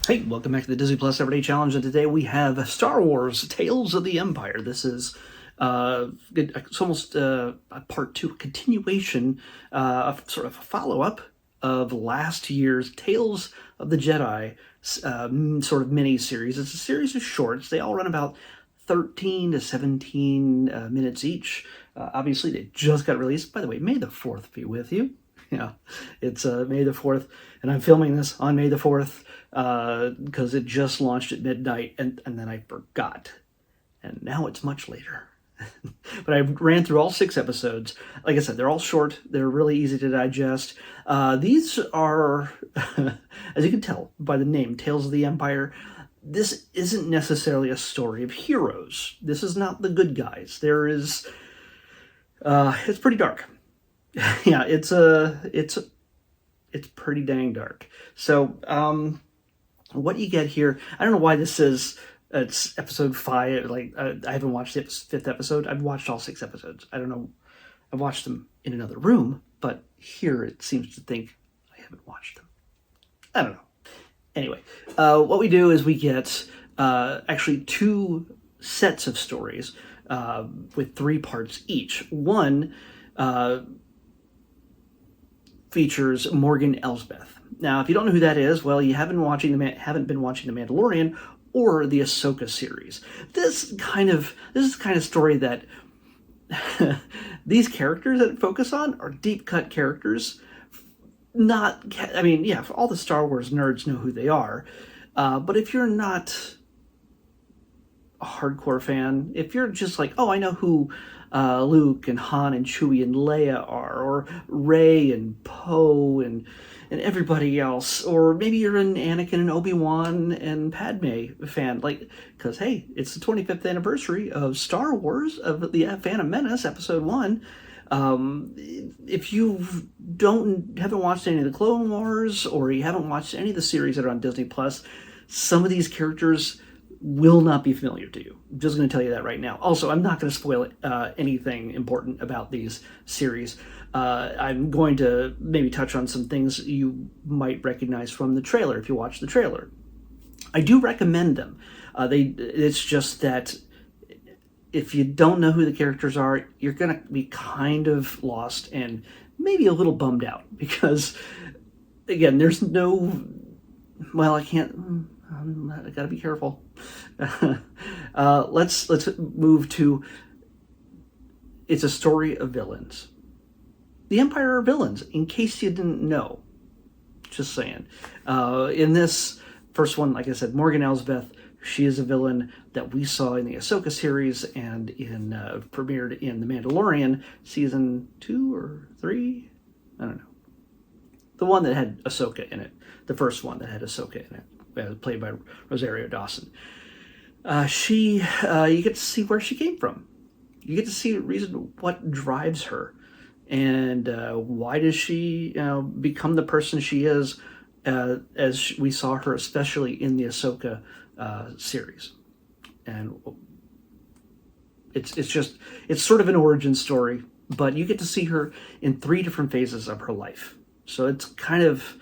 Hey, welcome back to the Disney Plus Everyday Challenge, and today we have Star Wars: Tales of the Empire. This is it's almost a part two, continuation, sort of a follow-up of last year's Tales of the Jedi sort of mini-series. It's a series of shorts. They all run about 13 to 17 minutes each. Obviously, they just got released. By the way, May the 4th be with you. Yeah, it's May the 4th, and I'm filming this on May the 4th because it just launched at midnight, and then I forgot. And now it's much later. But I ran through all 6 episodes. Like I said, they're all short. They're really easy to digest. These are, as you can tell by the name, Tales of the Empire, this isn't necessarily a story of heroes. This is not the good guys. There is, it's pretty dark. Yeah, it's pretty dang dark. So, what you get here, I don't know why this is, it's episode 5, like, I haven't watched the 5th episode. I've watched all 6 episodes. I don't know, I've watched them in another room, but here it seems to think I haven't watched them. I don't know. Anyway, what we do is we get, actually 2 sets of stories, with 3 parts each. One, features Morgan Elsbeth. Now, if you don't know who that is, well, you haven't been watching The Mandalorian or the Ahsoka series. This is the kind of story that these characters that focus on are deep cut characters. I mean, yeah, all the Star Wars nerds know who they are, but if you're not a hardcore fan, if you're just like, oh, I know who Luke and Han and Chewie and Leia are, or Rey and Poe and everybody else, or maybe you're an Anakin and Obi-Wan and Padme fan, like, because hey, it's the 25th anniversary of Star Wars, of the Phantom Menace, Episode 1. If you haven't watched any of the Clone Wars, or you haven't watched any of the series that are on Disney Plus, some of these characters will not be familiar to you. I'm just going to tell you that right now. Also, I'm not going to spoil anything important about these series. I'm going to maybe touch on some things you might recognize from the trailer if you watch the trailer. I do recommend them. It's just that if you don't know who the characters are, you're going to be kind of lost and maybe a little bummed out because, again, there's no... Well, I gotta be careful. Let's move to... It's a story of villains. The Empire are villains, in case you didn't know. Just saying. In this first one, like I said, Morgan Elsbeth, she is a villain that we saw in the Ahsoka series and premiered in The Mandalorian season 2 or 3? I don't know. The one that had Ahsoka in it. The first one that had Ahsoka in it, played by Rosario Dawson. You get to see where she came from. You get to see what drives her, and why does she become the person she is, as we saw her, especially in the Ahsoka series. And it's sort of an origin story, but you get to see her in 3 different phases of her life. So it's kind of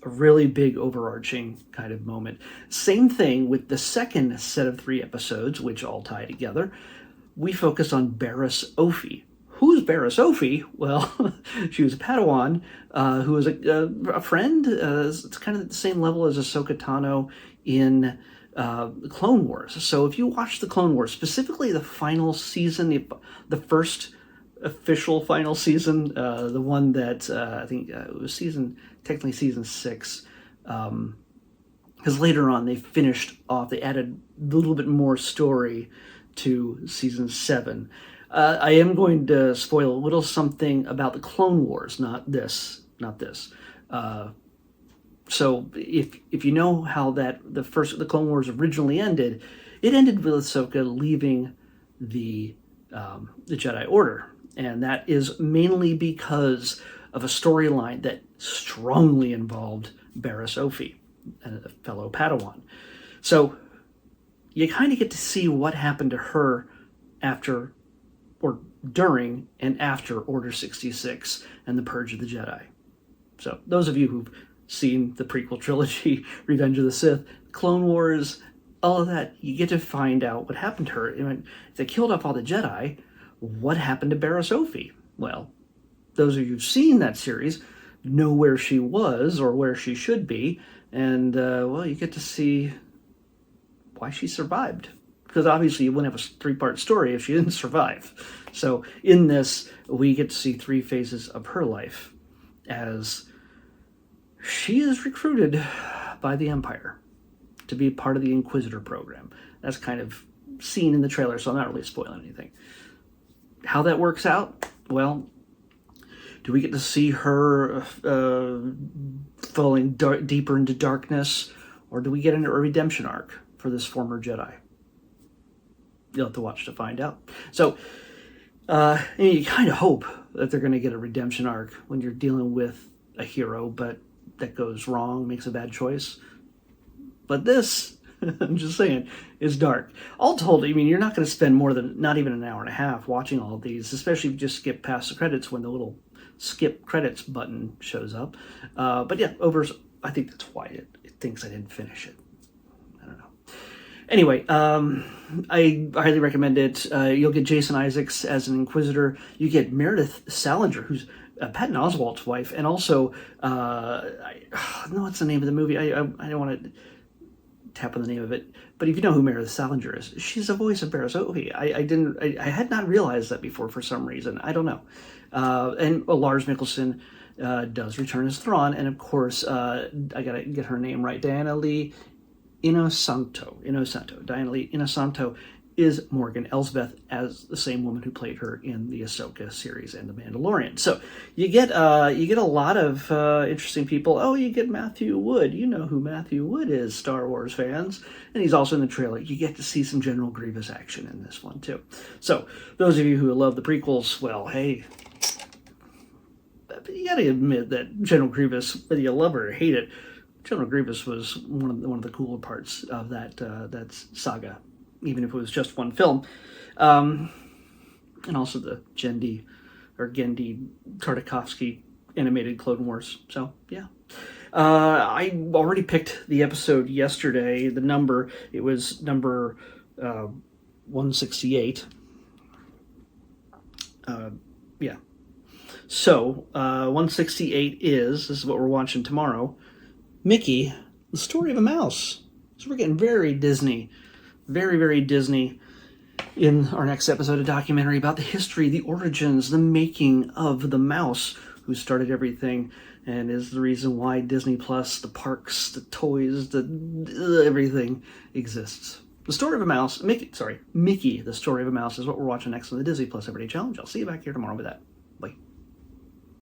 a really big overarching kind of moment. Same thing with the second set of 3 episodes, which all tie together. We focus on Barriss Offee. Who's Barriss Offee? Well, she was a Padawan who was a friend. It's kind of at the same level as Ahsoka Tano in the Clone Wars. So if you watch the Clone Wars, specifically the final season, the first official final season, the one that I think it was technically season 6, because later on they finished off, they added a little bit more story to season 7. I am going to spoil a little something about the Clone Wars, not this. So if you know how the Clone Wars originally ended, it ended with Ahsoka leaving the Jedi Order. And that is mainly because of a storyline that strongly involved Barriss Offee, a fellow Padawan. So you kind of get to see what happened to her after, or during, and after Order 66 and the Purge of the Jedi. So those of you who've seen the prequel trilogy, Revenge of the Sith, Clone Wars, all of that, you get to find out what happened to her. If they killed off all the Jedi, what happened to Barriss Offee? Well, those of you who've seen that series know where she was or where she should be, and, well, you get to see why she survived. Because obviously you wouldn't have a three-part story if she didn't survive. So in this, we get to see three phases of her life as she is recruited by the Empire to be part of the Inquisitor program. That's kind of seen in the trailer, so I'm not really spoiling anything. How that works out? Well, do we get to see her falling deeper into darkness, or do we get a redemption arc for this former Jedi? You'll have to watch to find out. So, you kind of hope that they're going to get a redemption arc when you're dealing with a hero, but that goes wrong, makes a bad choice. But this, I'm just saying, is dark. All told, I mean, you're not going to spend more than, not even an hour and a half watching all of these, especially if you just skip past the credits when the little skip credits button shows up. But yeah, I think that's why it thinks I didn't finish it. I don't know. Anyway, I highly recommend it. You'll get Jason Isaacs as an Inquisitor. You get Meredith Salinger, who's Patton Oswalt's wife, and also, no, what's the name of the movie? I don't want to tap on the name of it, but if you know who Meredith Salinger is, she's the voice of Barriss Offee. I had not realized that before for some reason. I don't know. And Lars Mikkelsen does return as Thrawn, and of course, I gotta get her name right, Diana Lee Inosanto. Diana Lee Inosanto is Morgan Elsbeth, as the same woman who played her in the Ahsoka series and The Mandalorian. So you get a lot of interesting people. Oh, you get Matthew Wood. You know who Matthew Wood is, Star Wars fans. And he's also in the trailer. You get to see some General Grievous action in this one, too. So those of you who love the prequels, well, hey, you got to admit that General Grievous, whether you love her or hate it, General Grievous was one of the cooler parts of that saga, even if it was just one film. And also the Genndy Tartakovsky animated Clone Wars. So, yeah. I already picked the episode yesterday. The number, it was number 168. Yeah. So, 168 this is what we're watching tomorrow, Mickey, The Story of a Mouse. So we're getting very Disney. Very, very Disney in our next episode, a documentary about the history, the origins, the making of the mouse who started everything and is the reason why Disney Plus, the parks, the toys, everything exists. The Story of a Mouse, Mickey, The Story of a Mouse is what we're watching next on the Disney Plus Everyday Challenge. I'll see you back here tomorrow with that. Bye.